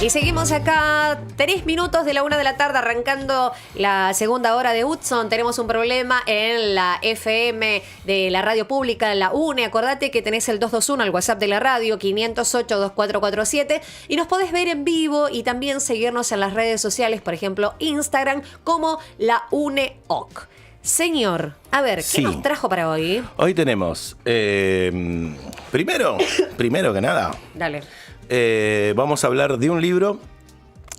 Y seguimos acá, 3 minutos de la 1 de la tarde, arrancando la segunda hora de Hudson. Tenemos un problema en la FM de la radio pública, la UNE. Acordate que tenés el 221, el WhatsApp de la radio, 508-2447. Y nos podés ver en vivo y también seguirnos en las redes sociales, por ejemplo, Instagram, como la UNEOC. Señor, a ver, ¿qué nos trajo para hoy? Hoy tenemos, primero que nada, Dale. Vamos a hablar de un libro,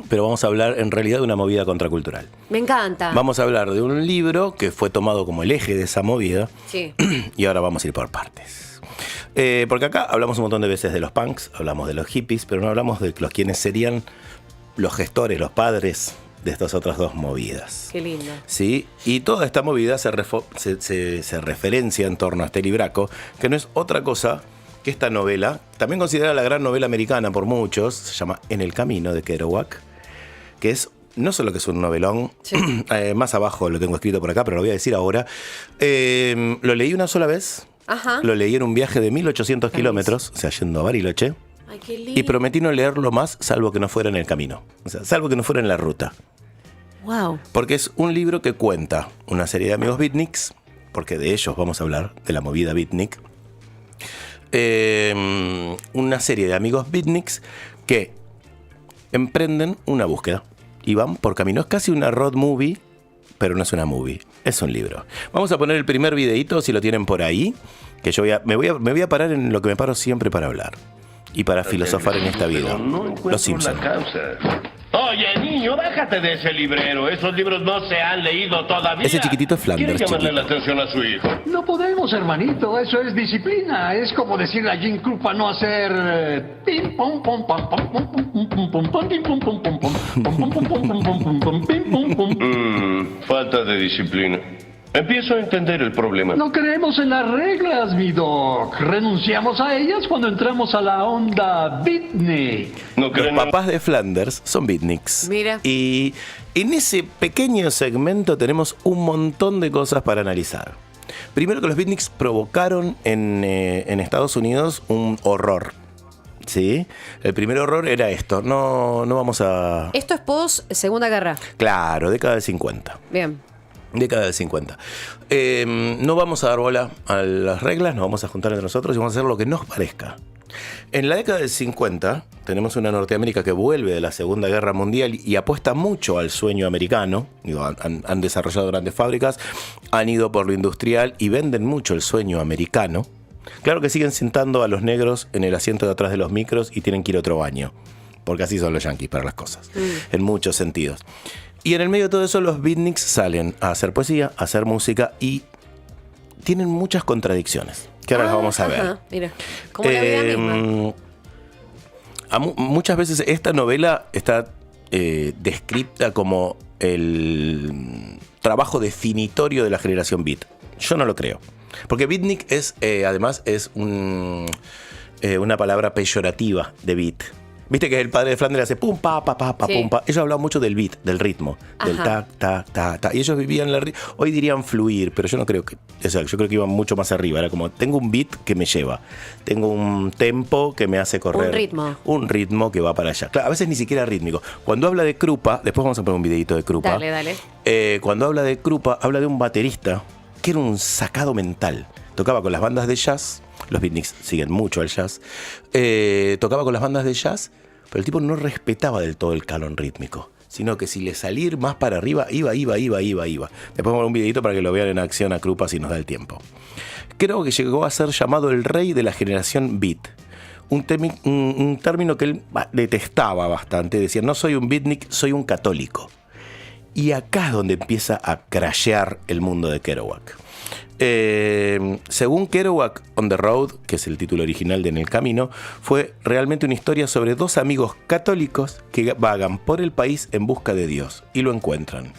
pero vamos a hablar en realidad de una movida contracultural. Me encanta. Vamos a hablar de un libro que fue tomado como el eje de esa movida. Sí. Y ahora vamos a ir por partes. Porque acá hablamos un montón de veces de los punks, hablamos de los hippies, pero no hablamos de los quienes serían los gestores, los padres de estas otras dos movidas. Qué lindo. ¿Sí? Y toda esta movida se referencia en torno a este libraco, que no es otra cosa que esta novela, también considerada la gran novela americana por muchos, se llama En el camino de Kerouac, que es, no solo que es un novelón, sí. Más abajo lo tengo escrito por acá, pero lo voy a decir ahora. Lo leí una sola vez. Ajá. Lo leí en un viaje de 1800 kilómetros, o sea, yendo a Bariloche. Ay, qué lindo. Y prometí no leerlo más, salvo que no fuera en el camino. O sea, salvo que no fuera en la ruta. Wow. Porque es un libro que cuenta una serie de amigos beatniks, porque de ellos vamos a hablar, de la movida beatnik. Una serie de amigos beatniks que emprenden una búsqueda y van por camino. Es casi una road movie, pero no es una movie, es un libro. Vamos a poner el primer videíto, si lo tienen por ahí, que yo me voy a parar en lo que me paro siempre para hablar y para filosofar en esta vida. No Los Simpson. Oye, niño, bájate de ese librero. Esos libros no se han leído todavía. Ese chiquitito es Flanders. Quiere llamarle la atención a su hijo. No podemos, hermanito. Eso es disciplina. Es como decirle a Jim Krupa no hacer pim pom pom pam pam pom pom pom pom pom pim pom pom pom pom pom pom pom pom pom pim pom pom. Falta de disciplina. Empiezo a entender el problema. No creemos en las reglas, mi doc. Renunciamos a ellas cuando entramos a la onda beatnik. No Los papás de Flanders son beatniks. Mira. Y en ese pequeño segmento tenemos un montón de cosas para analizar. Primero, que los beatniks provocaron en Estados Unidos un horror. ¿Sí? El primer horror era esto. No vamos a... Esto es post Segunda Guerra. Claro, década del 50. Bien. Década del 50. No vamos a dar bola a las reglas, nos vamos a juntar entre nosotros y vamos a hacer lo que nos parezca. En la década del 50 tenemos una Norteamérica que vuelve de la Segunda Guerra Mundial y apuesta mucho al sueño americano. Digo, han desarrollado grandes fábricas, han ido por lo industrial y venden mucho el sueño americano. Claro que siguen sentando a los negros en el asiento de atrás de los micros y tienen que ir a otro baño, porque así son los yanquis para las cosas, en muchos sentidos. Y en el medio de todo eso los beatniks salen a hacer poesía, a hacer música y tienen muchas contradicciones, que ahora las vamos a ver. Mira, como la vida misma. Muchas veces esta novela está descrita como el trabajo definitorio de la generación beat. Yo no lo creo. Porque beatnik es, además, es una palabra peyorativa de beat. Viste que el padre de Flanders hace pum, pa, pa, pa, pa, sí. Pum, pa. Ellos hablaban mucho del beat, del ritmo, del ta, ta, ta, ta. Y ellos vivían hoy dirían fluir, pero yo no creo que... O sea, yo creo que iban mucho más arriba. Era como, tengo un beat que me lleva. Tengo un tempo que me hace correr. Un ritmo. Un ritmo que va para allá. Claro, a veces ni siquiera rítmico. Cuando habla de Krupa, después vamos a poner un videito de Krupa. Dale. Cuando habla de Krupa, habla de un baterista que era un sacado mental. Tocaba con las bandas de jazz. Los beatniks siguen mucho al jazz. Tocaba con las bandas de jazz, pero el tipo no respetaba del todo el canon rítmico, sino que si le salir más para arriba, iba. Después vamos a un videito para que lo vean en acción a Krupa si nos da el tiempo. Creo que llegó a ser llamado el rey de la generación beat. Un término que él detestaba bastante. Decía, no soy un beatnik, soy un católico. Y acá es donde empieza a crashear el mundo de Kerouac. Según Kerouac, On the Road, que es el título original de En el Camino, fue realmente una historia sobre dos amigos católicos que vagan por el país en busca de Dios y lo encuentran.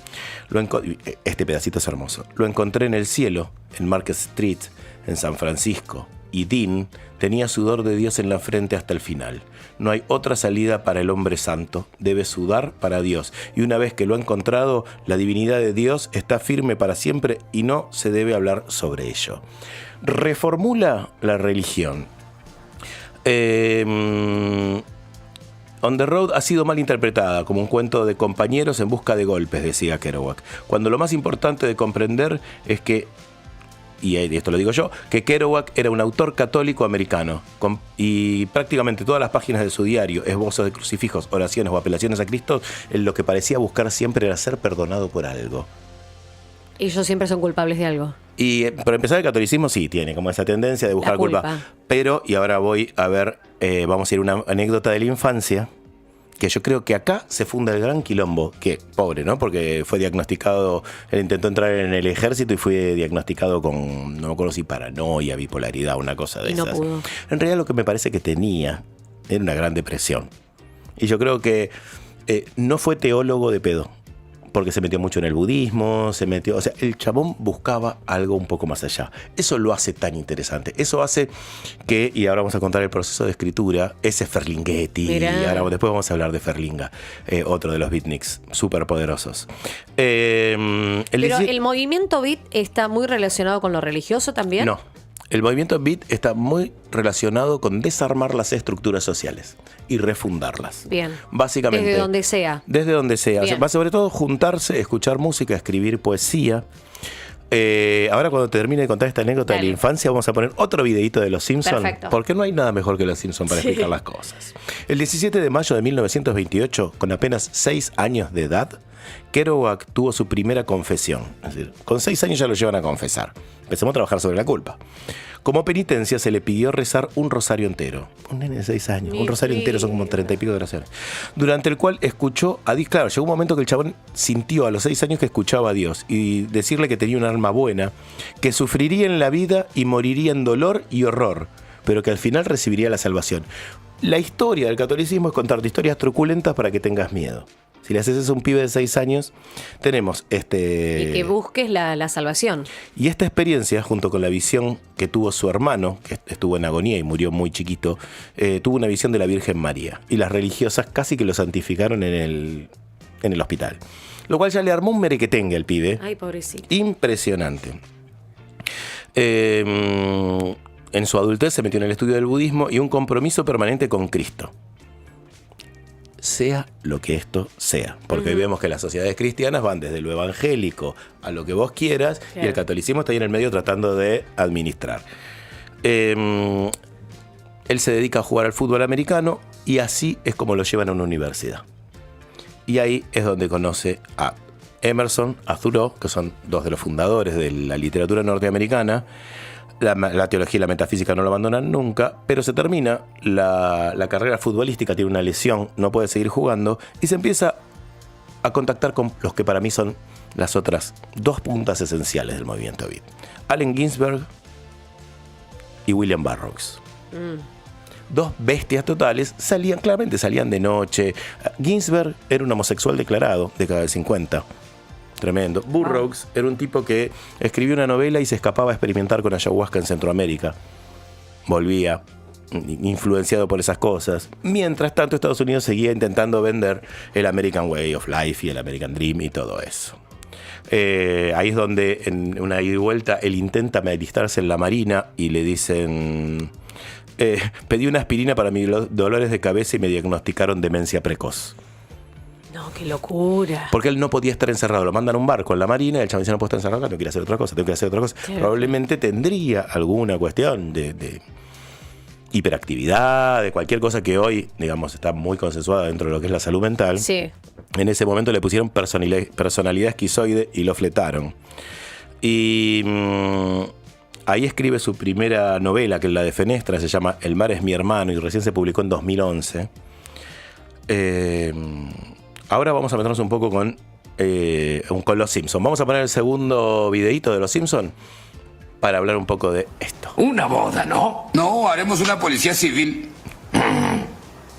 Este pedacito es hermoso. Lo encontré en el cielo, en Market Street, en San Francisco, y Dean tenía sudor de Dios en la frente hasta el final. No hay otra salida para el hombre santo, debe sudar para Dios. Y una vez que lo ha encontrado, la divinidad de Dios está firme para siempre y no se debe hablar sobre ello. Reformula la religión. On the Road ha sido mal interpretada como un cuento de compañeros en busca de golpes, decía Kerouac, cuando lo más importante de comprender es que, y esto lo digo yo, que Kerouac era un autor católico americano y prácticamente todas las páginas de su diario, esbozos de crucifijos, oraciones o apelaciones a Cristo, en lo que parecía buscar siempre era ser perdonado por algo. Y ellos siempre son culpables de algo. Y para empezar, el catolicismo sí tiene como esa tendencia de buscar culpa. Pero, y ahora voy a ver, vamos a ir a una anécdota de la infancia, que yo creo que acá se funda el gran quilombo, que pobre, ¿no? Porque fue diagnosticado, él intentó entrar en el ejército y fue diagnosticado con, no me acuerdo si paranoia, bipolaridad, una cosa de esas. No pudo. En realidad lo que me parece que tenía era una gran depresión. Y yo creo que no fue teólogo de pedo, porque se metió mucho en el budismo, o sea, el chabón buscaba algo un poco más allá. Eso lo hace tan interesante. Eso hace que, y ahora vamos a contar el proceso de escritura, ese Ferlinghetti, y ahora después vamos a hablar de Ferlinga, otro de los beatniks súper poderosos. Pero el movimiento beat está muy relacionado con lo religioso también. No. El movimiento beat está muy relacionado con desarmar las estructuras sociales y refundarlas. Bien. Básicamente. Desde donde sea. Desde donde sea. O sea, va sobre todo juntarse, escuchar música, escribir poesía. Ahora cuando termine de contar esta anécdota de la infancia, vamos a poner otro videíto de Los Simpsons. Porque no hay nada mejor que Los Simpsons para explicar las cosas. El 17 de mayo de 1928, con apenas 6 años de edad, Kerouac tuvo su primera confesión. Es decir, con 6 años ya lo llevan a confesar. Empezamos a trabajar sobre la culpa. Como penitencia se le pidió rezar un rosario entero. Un nene de 6 años. Un rosario entero son como 30 y pico de oraciones. Durante el cual escuchó a Dios. Claro, llegó un momento que el chabón sintió a los 6 años que escuchaba a Dios y decirle que tenía un alma buena, que sufriría en la vida y moriría en dolor y horror, pero que al final recibiría la salvación. La historia del catolicismo es contarte historias truculentas para que tengas miedo. Si le haces eso a un pibe de 6 años, tenemos Y que busques la salvación. Y esta experiencia, junto con la visión que tuvo su hermano, que estuvo en agonía y murió muy chiquito, tuvo una visión de la Virgen María. Y las religiosas casi que lo santificaron en el hospital. Lo cual ya le armó un merequetengue al pibe. Ay, pobrecito. Impresionante. En su adultez se metió en el estudio del budismo y un compromiso permanente con Cristo. Sea lo que esto sea. Porque hoy vemos que las sociedades cristianas van desde lo evangélico a lo que vos quieras, y el catolicismo está ahí en el medio tratando de administrar. Él se dedica a jugar al fútbol americano y así es como lo llevan a una universidad. Y ahí es donde conoce a Emerson, a Thoreau, que son dos de los fundadores de la literatura norteamericana. La teología y la metafísica no lo abandonan nunca, pero se termina la carrera futbolística, tiene una lesión, no puede seguir jugando, y se empieza a contactar con los que para mí son las otras dos puntas esenciales del movimiento beat. Allen Ginsberg y William Burroughs. Dos bestias totales, salían de noche. Ginsberg era un homosexual declarado, década del 50. Tremendo. Burroughs era un tipo que escribió una novela y se escapaba a experimentar con ayahuasca en Centroamérica. Volvía influenciado por esas cosas. Mientras tanto, Estados Unidos seguía intentando vender el American Way of Life y el American Dream y todo eso. Ahí es donde, en una ida y vuelta, él intenta alistarse en la Marina y le dicen: pedí una aspirina para mis dolores de cabeza y me diagnosticaron demencia precoz. No, qué locura. Porque él no podía estar encerrado. Lo mandan a un barco en la Marina y el chaval dice: no puedo estar encerrado acá, tengo que ir a hacer otra cosa, Claro. Probablemente tendría alguna cuestión de hiperactividad, de cualquier cosa que hoy, digamos, está muy consensuada dentro de lo que es la salud mental. Sí. En ese momento le pusieron personalidad esquizoide y lo fletaron. Y ahí escribe su primera novela, que es la de Fenestra, se llama El mar es mi hermano, y recién se publicó en 2011. Ahora vamos a meternos un poco con Los Simpsons. Vamos a poner el segundo videíto de Los Simpsons para hablar un poco de esto. Una boda, ¿no? No, haremos una policía civil.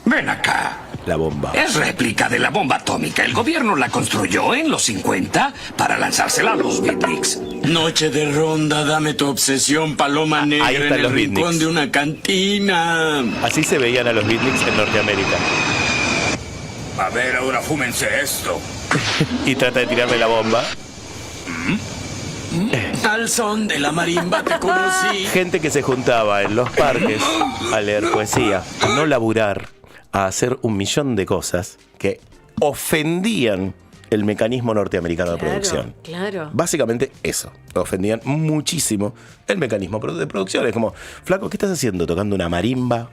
Ven acá. La bomba. Es réplica de la bomba atómica. El gobierno la construyó en los 50 para lanzársela a los beatniks. Noche de ronda, dame tu obsesión, paloma negra en el rincón de una cantina. Así se veían a los beatniks en Norteamérica. A ver, ahora fúmense esto. Y trata de tirarle la bomba. Al son de la marimba te conocí. Gente que se juntaba en los parques a leer poesía, a no laburar, a hacer 1.000.000 de cosas que ofendían el mecanismo norteamericano de producción. Claro. Básicamente eso. Ofendían muchísimo el mecanismo de producción. Es como, flaco, ¿qué estás haciendo? ¿Tocando una marimba?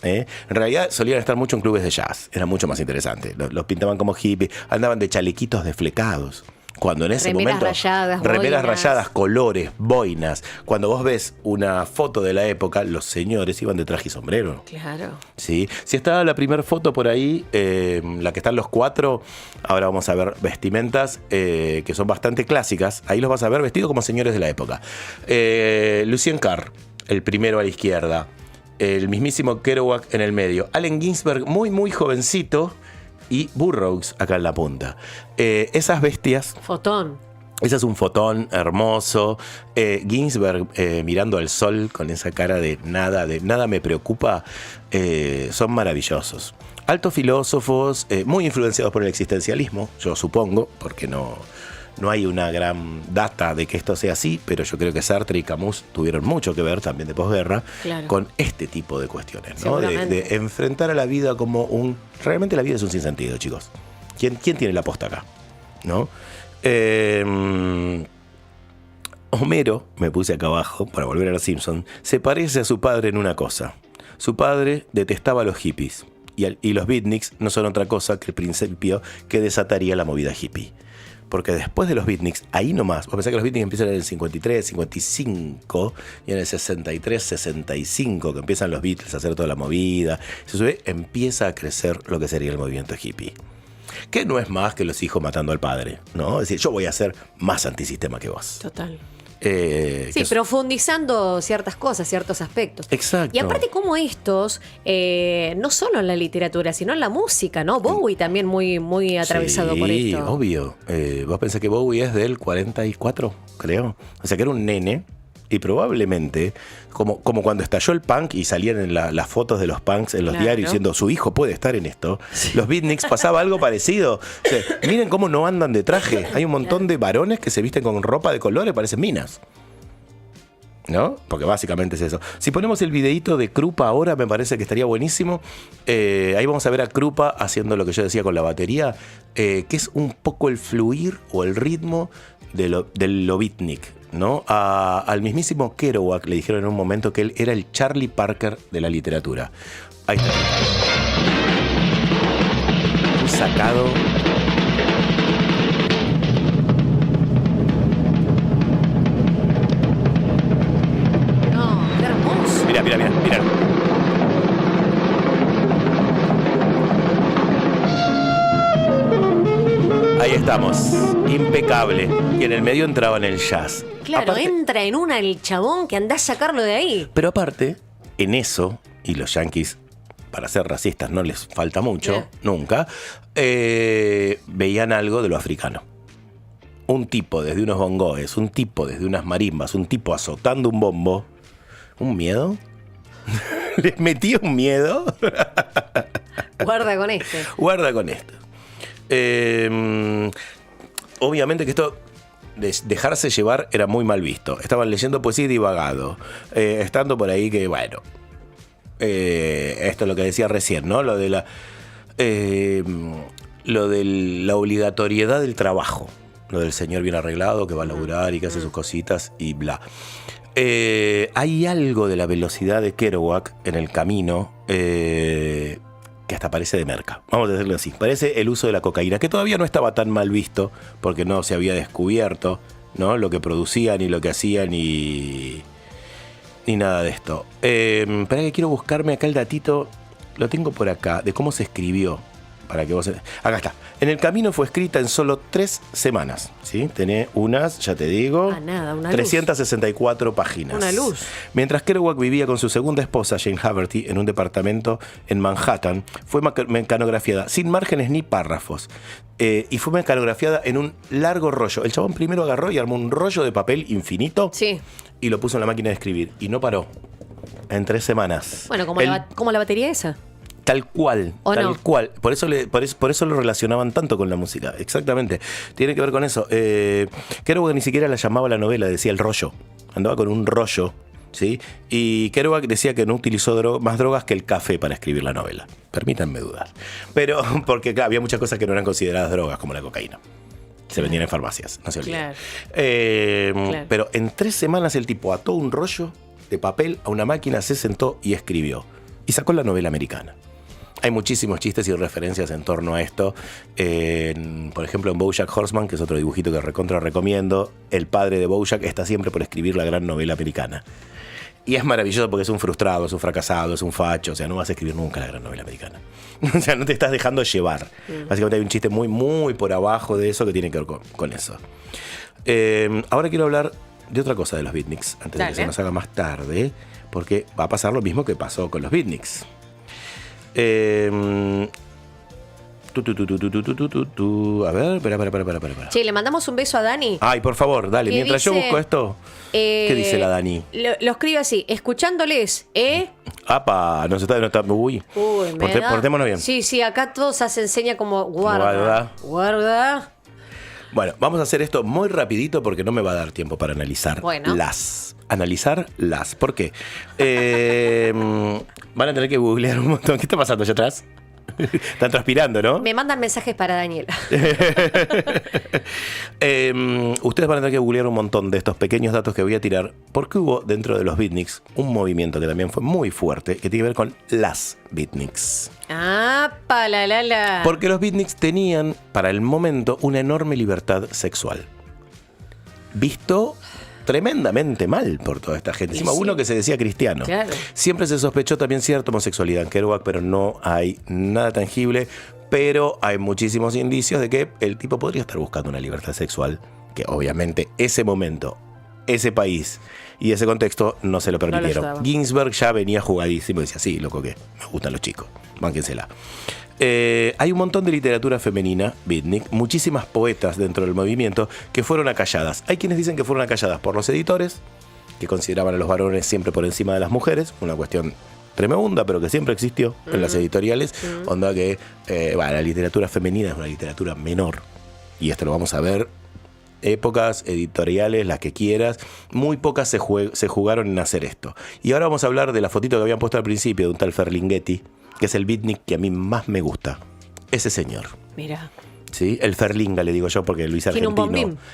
En realidad solían estar mucho en clubes de jazz. Era mucho más interesante. Los pintaban como hippies. Andaban de chalequitos desflecados. Cuando en ese momento... Remeras rayadas, colores, boinas. Cuando vos ves una foto de la época, los señores iban de traje y sombrero. Claro. ¿Sí? Si está la primera foto por ahí, la que están los 4, ahora vamos a ver vestimentas que son bastante clásicas. Ahí los vas a ver vestidos como señores de la época. Lucien Carr, el primero a la izquierda. El mismísimo Kerouac en el medio. Allen Ginsberg, muy, muy jovencito. Y Burroughs acá en la punta. Esas bestias... Fotón. Ese es un fotón hermoso. Ginsberg mirando al sol con esa cara de nada me preocupa. Son maravillosos. Altos filósofos, muy influenciados por el existencialismo, yo supongo, porque no hay una gran data de que esto sea así, pero yo creo que Sartre y Camus tuvieron mucho que ver también de posguerra con este tipo de cuestiones, ¿no? De enfrentar a la vida como realmente la vida es un sinsentido, chicos. ¿Quién tiene la posta acá? ¿No? Homero, me puse acá abajo para volver a los Simpsons, se parece a su padre en una cosa. Su padre detestaba a los hippies y los beatniks no son otra cosa que el principio que desataría la movida hippie. Porque después de los beatniks, ahí nomás, vos pensás que los beatniks empiezan en el 53, 55, y en el 63, 65, que empiezan los Beatles a hacer toda la movida, se sube, empieza a crecer lo que sería el movimiento hippie. Que no es más que los hijos matando al padre, ¿no? Es decir, yo voy a ser más antisistema que vos. Total. Sí, profundizando ciertas cosas, ciertos aspectos. Exacto. Y aparte como estos, no solo en la literatura, sino en la música, ¿no? Bowie también muy, muy atravesado por esto. Sí, obvio. Vos pensás que Bowie es del 44, creo. O sea que era un nene. Y probablemente, como cuando estalló el punk y salían en las fotos de los punks en los diarios diciendo su hijo puede estar en esto, los beatniks pasaba algo parecido. O sea, miren cómo no andan de traje. Hay un montón de varones que se visten con ropa de colores, parecen minas. ¿No? Porque básicamente es eso. Si ponemos el videíto de Krupa ahora, me parece que estaría buenísimo. Ahí vamos a ver a Krupa haciendo lo que yo decía con la batería, que es un poco el fluir o el ritmo del lo beatnik, ¿no? Al mismísimo Kerouac le dijeron en un momento que él era el Charlie Parker de la literatura. Ahí está. Un sacado. No, qué hermoso. Mira. Ahí estamos, impecable. Y en el medio entraba en el jazz. Claro, aparte, entra en una el chabón que andás a sacarlo de ahí. Pero aparte, en eso, y los yanquis, para ser racistas no les falta mucho, nunca, veían algo de lo africano. Un tipo desde unos bongoes, un tipo desde unas marimbas, un tipo azotando un bombo. ¿Un miedo? ¿Les metía un miedo? Guarda con esto. Guarda con esto. Obviamente que esto de dejarse llevar era muy mal visto. Estaban leyendo poesía y divagado, estando por ahí que bueno, esto es lo que decía recién, ¿no? Lo de la obligatoriedad del trabajo, lo del señor bien arreglado que va a laburar y que hace sus cositas y bla. Hay algo de la velocidad de Kerouac en el camino que hasta parece de merca, vamos a decirlo así. Parece el uso de la cocaína, que todavía no estaba tan mal visto, porque no se había descubierto, ¿no? Lo que producían y lo que hacían ni nada de esto. Espera que quiero buscarme acá el datito, lo tengo por acá, de cómo se escribió. Para que vos... Acá está. En el camino fue escrita en solo 3 semanas. ¿Sí? Tenés unas, ya te digo, una 364 páginas. Una luz. Mientras Kerouac vivía con su segunda esposa, Jane Haverty, en un departamento en Manhattan, fue mecanografiada sin márgenes ni párrafos. Y fue mecanografiada en un largo rollo. El chabón primero agarró y armó un rollo de papel infinito y lo puso en la máquina de escribir. Y no paró. En 3 semanas. Bueno, como la batería esa. Tal cual, tal cual. Por eso lo relacionaban tanto con la música. Exactamente. Tiene que ver con eso. Kerouac ni siquiera la llamaba la novela, decía el rollo. Andaba con un rollo ¿sí? Y Kerouac decía que no utilizó más drogas que el café para escribir la novela. Permítanme dudar. Pero porque claro, había muchas cosas que no eran consideradas drogas, como la cocaína. Se vendían en farmacias, no se olviden. Claro. Pero en 3 semanas el tipo ató un rollo de papel a una máquina, se sentó y escribió. Y sacó la novela americana. Hay muchísimos chistes y referencias en torno a esto. Por ejemplo, en BoJack Horseman, que es otro dibujito que recontra recomiendo, el padre de BoJack está siempre por escribir la gran novela americana. Y es maravilloso porque es un frustrado, es un fracasado, es un facho. O sea, no vas a escribir nunca la gran novela americana. O sea, no te estás dejando llevar. Básicamente hay un chiste muy, muy por abajo de eso que tiene que ver con eso. Ahora quiero hablar de otra cosa de los beatniks, antes de que se nos haga más tarde, porque va a pasar lo mismo que pasó con los beatniks. A ver, espera. Che, le mandamos un beso a Dani. Ay, por favor, dale. Mientras dice, yo busco esto, ¿qué dice la Dani? Lo escribe así, escuchándoles, Apa, no está. Uy, portémonos bien. Sí, acá todo se enseña como guarda. Bueno, vamos a hacer esto muy rapidito porque no me va a dar tiempo para analizar Analizar las. ¿Por qué? Van a tener que googlear un montón. ¿Qué está pasando allá atrás? Están transpirando, ¿no? Me mandan mensajes para Daniela. Ustedes van a tener que googlear un montón de estos pequeños datos que voy a tirar, porque hubo dentro de los beatniks un movimiento que también fue muy fuerte, que tiene que ver con las beatniks. Porque los beatniks tenían, para el momento, una enorme libertad sexual. Visto tremendamente mal por toda esta gente. Encima uno que se decía cristiano. Claro. Siempre se sospechó también cierta homosexualidad en Kerouac, pero no hay nada tangible. Pero hay muchísimos indicios de que el tipo podría estar buscando una libertad sexual, que obviamente ese momento, ese país y ese contexto no se lo permitieron. Ginsberg ya venía jugadísimo y decía, sí, loco que me gustan los chicos, bánquensela. Hay un montón de literatura femenina, beatnik, muchísimas poetas dentro del movimiento que fueron acalladas. Hay quienes dicen que fueron acalladas por los editores, que consideraban a los varones siempre por encima de las mujeres, una cuestión tremenda, pero que siempre existió en las editoriales, onda que la literatura femenina es una literatura menor, y esto lo vamos a ver. Épocas editoriales, las que quieras, muy pocas se jugaron en hacer esto. Y ahora vamos a hablar de la fotito que habían puesto al principio de un tal Ferlinghetti, que es el beatnik que a mí más me gusta. Ese señor. Mira. ¿Sí? El Ferlinga, le digo yo, porque Luis Argentino.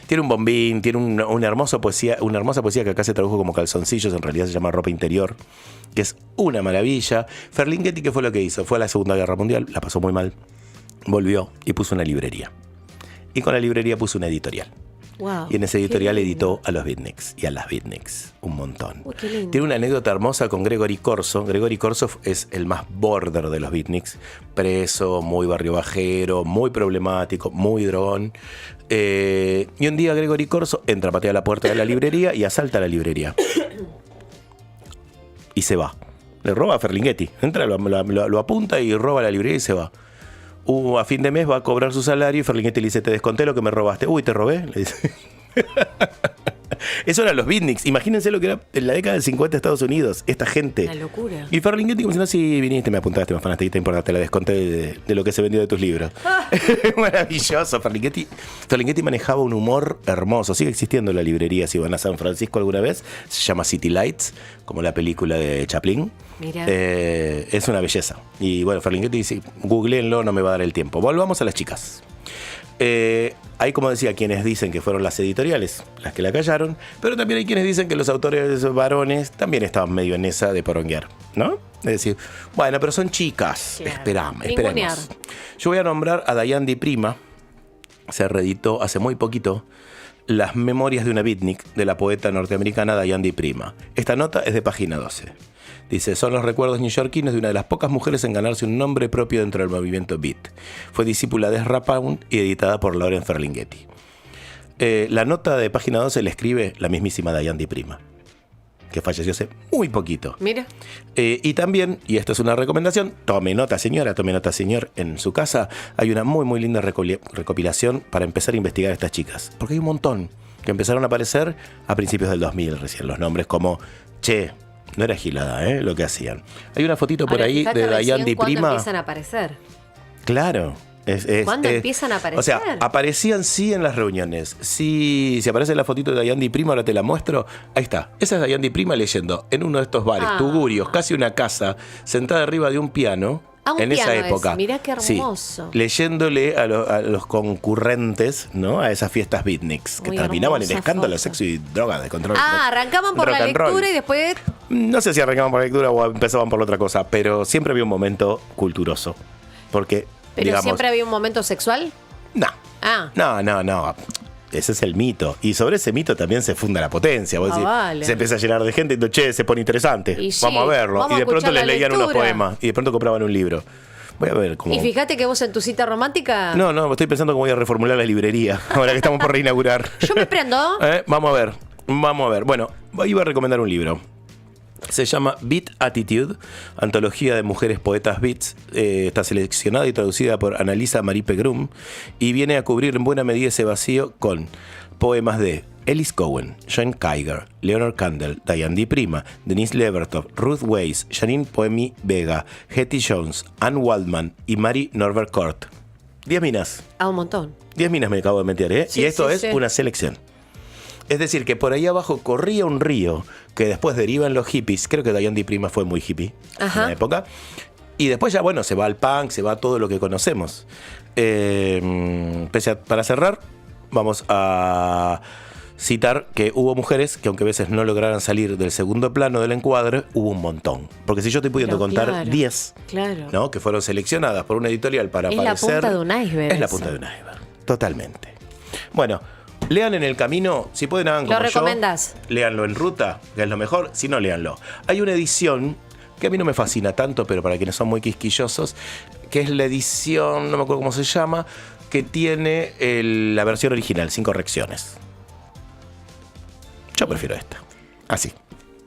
Tiene un bombín, tiene una hermosa poesía que acá se tradujo como calzoncillos, en realidad se llama ropa interior, que es una maravilla. Ferlinghetti, ¿qué fue lo que hizo? Fue a la Segunda Guerra Mundial, la pasó muy mal, volvió y puso una librería. Y con la librería puso una editorial. Wow, y en ese editorial editó a los beatniks y a las beatniks un montón. Uy, qué lindo. Tiene una anécdota hermosa con Gregory Corso. Gregory Corso es el más border de los beatniks, preso, muy barrio bajero, muy problemático, muy drogón. Y un día Gregory Corso entra, patea la puerta de la librería y asalta la librería. Y se va. Le roba a Ferlinghetti. Entra, lo apunta y roba la librería y se va. A fin de mes va a cobrar su salario y Ferlinghetti le dice, te desconté lo que me robaste. Uy, ¿te robé? Le dice. Eso eran los beatniks. Imagínense lo que era en la década del 50 de Estados Unidos. Esta gente. La locura. Y Ferlinghetti como diciendo, sí, viniste, me apuntaste, me afanaste, te importa, te la desconté de lo que se vendió de tus libros. Maravilloso. Ferlinghetti manejaba un humor hermoso. Sigue existiendo la librería. Si van a San Francisco alguna vez, se llama City Lights, como la película de Chaplin. Mira. Es una belleza. Y bueno, Ferlinghetti dice, googleenlo, no me va a dar el tiempo. Volvamos a las chicas. Hay, como decía, quienes dicen que fueron las editoriales las que la callaron, pero también hay quienes dicen que los autores varones también estaban medio en esa de poronguear, ¿no? Es decir, bueno, pero son chicas. Claro. Esperemos. Yo voy a nombrar a Diane di Prima. Se reeditó hace muy poquito Las memorias de una beatnik de la poeta norteamericana Diane di Prima. Esta nota es de página 12. Dice, son los recuerdos neoyorquinos de una de las pocas mujeres en ganarse un nombre propio dentro del movimiento beat. Fue discípula de Ezra Pound y editada por Lauren Ferlinghetti. La nota de página 12 le escribe la mismísima Diane di Prima, que falleció hace muy poquito. Mira. Y también, y esto es una recomendación, tome nota señor, en su casa hay una muy muy linda recopilación para empezar a investigar a estas chicas. Porque hay un montón que empezaron a aparecer a principios del 2000 recién, los nombres como, che, no era gilada, lo que hacían. Hay una fotito por ahí de Diane di Prima. Empiezan a aparecer. Claro. ¿Cuándo empiezan a aparecer? O sea, aparecían sí en las reuniones. Si aparece la fotito de Dayandi Prima, ahora te la muestro. Ahí está. Esa es Dayandi Prima leyendo en uno de estos bares, tugurios, casi una casa, sentada arriba de un piano. En esa época. Mirá qué hermoso. Sí, leyéndole a los concurrentes, ¿no? A esas fiestas beatniks que terminaban en escándalo, sexo y drogas de control. Arrancaban por la lectura y después. No sé si arrancaban por la lectura o empezaban por la otra cosa, pero siempre había un momento culturoso. Porque, ¿Pero digamos, siempre había un momento sexual? No. Ah. No. Ese es el mito. Y sobre ese mito también se funda la potencia. Vos decís, vale. Se empieza a llenar de gente y che, se pone interesante. Y sí, vamos a verlo. vamos Y de a pronto escuchar les la leían unos lectura. poemas. Y de pronto compraban un libro. Voy a ver cómo. Y fíjate que vos en tu cita romántica. No, estoy pensando cómo voy a reformular la librería. Ahora que estamos por reinaugurar. Yo me prendo. Vamos a ver. Bueno, iba a recomendar un libro. Se llama Beat Attitude, antología de mujeres poetas beats. Está seleccionada y traducida por Annalisa Marie Pegrum y viene a cubrir en buena medida ese vacío con poemas de Ellis Cohen, Jane Kiger, Leonard Candle, Dayandi Prima, Denise Levertov, Ruth Weiss, Janine Poemi Vega, Hetty Jones, Anne Waldman y Mary Norbert Court. 10 minas. Un montón. 10 minas me acabo de meter, ¿eh? Sí, y esto sí, es sí. una selección. Es decir, que por ahí abajo corría un río que después deriva en los hippies. Creo que Dayandi Prima fue muy hippie en la época. Y después ya, bueno, se va al punk, se va a todo lo que conocemos. Para cerrar, vamos a citar que hubo mujeres que aunque a veces no lograran salir del segundo plano del encuadre, hubo un montón. Porque si yo estoy pudiendo contar 10, ¿no? Que fueron seleccionadas por una editorial para aparecer... Es la punta de un iceberg. Es la punta de un iceberg, totalmente. Bueno, lean en el camino, si pueden hagan como ¿Lo recomendás? Léanlo en ruta, que es lo mejor, si no, léanlo. Hay una edición que a mí no me fascina tanto, pero para quienes son muy quisquillosos, que es la edición, no me acuerdo cómo se llama, que tiene la versión original, sin correcciones. Yo prefiero esta. Así.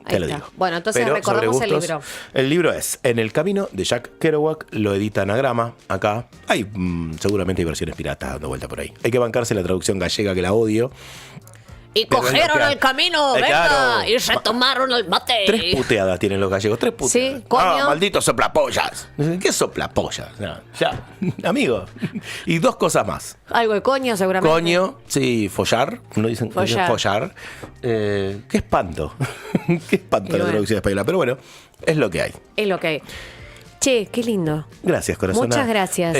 Te lo digo. Bueno, entonces Pero recordamos sobre el gustos, libro. El libro es En el camino, de Jack Kerouac. Lo edita Anagrama. Acá hay seguramente hay versiones piratas dando vuelta por ahí. Hay que bancarse la traducción gallega, que la odio. Y Pero cogieron el camino, venga, claro. y se tomaron el mate. 3 puteadas tienen los gallegos, 3 puteadas. Sí, coño. Malditos soplapollas. ¿Qué soplapollas? Ya, amigo. Y 2 cosas más. Algo de coño, seguramente. Coño, sí, follar. No dicen follar. Qué espanto. Qué espanto la traducción española. Pero bueno, es lo que hay. Es lo que hay. Che, qué lindo. Gracias, corazón. Muchas gracias.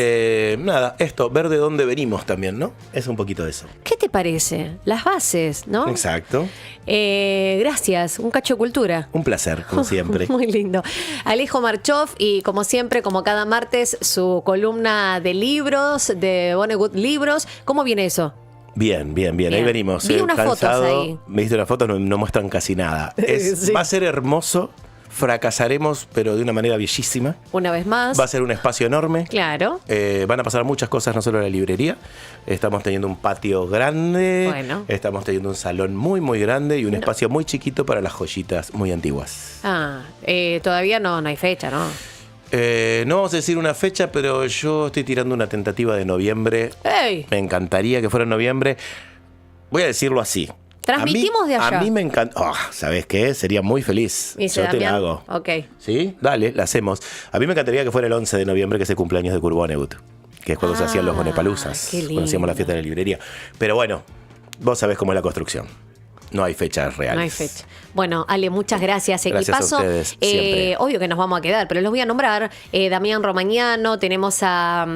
Nada, esto, ver de dónde venimos también, ¿no? Es un poquito de eso. ¿Qué te parece? Las bases, ¿no? Exacto. Gracias, un cacho de cultura. Un placer, como siempre. Muy lindo. Alejo Marchov y como siempre, como cada martes, su columna de libros, de Vonnegut Libros. ¿Cómo viene eso? Bien. Ahí venimos. Vi unas fotos ahí. Me diste unas fotos, no muestran casi nada. Sí. Va a ser hermoso. Fracasaremos, pero de una manera bellísima. Una vez más. Va a ser un espacio enorme. Claro. Van a pasar muchas cosas, no solo en la librería. Estamos teniendo un patio grande. Bueno. Estamos teniendo un salón muy, muy grande y un espacio muy chiquito para las joyitas muy antiguas. Todavía no hay fecha, ¿no? No vamos a decir una fecha, pero yo estoy tirando una tentativa de noviembre. ¡Ey! Me encantaría que fuera en noviembre. Voy a decirlo así. Transmitimos de allá. A mí me encanta. ¿Sabes qué? Sería muy feliz. Dice Yo te la Damián. hago. Ok. ¿Sí? Dale, la hacemos. A mí me encantaría que fuera el 11 de noviembre, que es el cumpleaños de Kurt Vonnegut, que es cuando se hacían los Bonepaluzas, qué lindo. cuando hacíamos la fiesta de la librería. Pero bueno, vos sabés cómo es la construcción. No hay fechas reales. No hay fecha. Bueno, Ale, muchas gracias. Gracias Equipazo. a ustedes, siempre. Obvio que nos vamos a quedar, pero los voy a nombrar. Damián Romagnano, tenemos a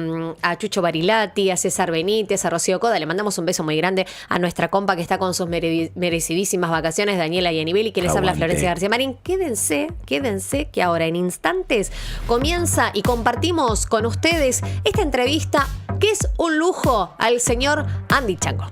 Chucho Barilati, a César Benítez, a Rocío Coda. Le mandamos un beso muy grande a nuestra compa que está con sus merecidísimas vacaciones, Daniela Yanibeli, quien les habla, Aguante. Florencia García Marín. Quédense, que ahora en instantes comienza y compartimos con ustedes esta entrevista que es un lujo al señor Andy Chango.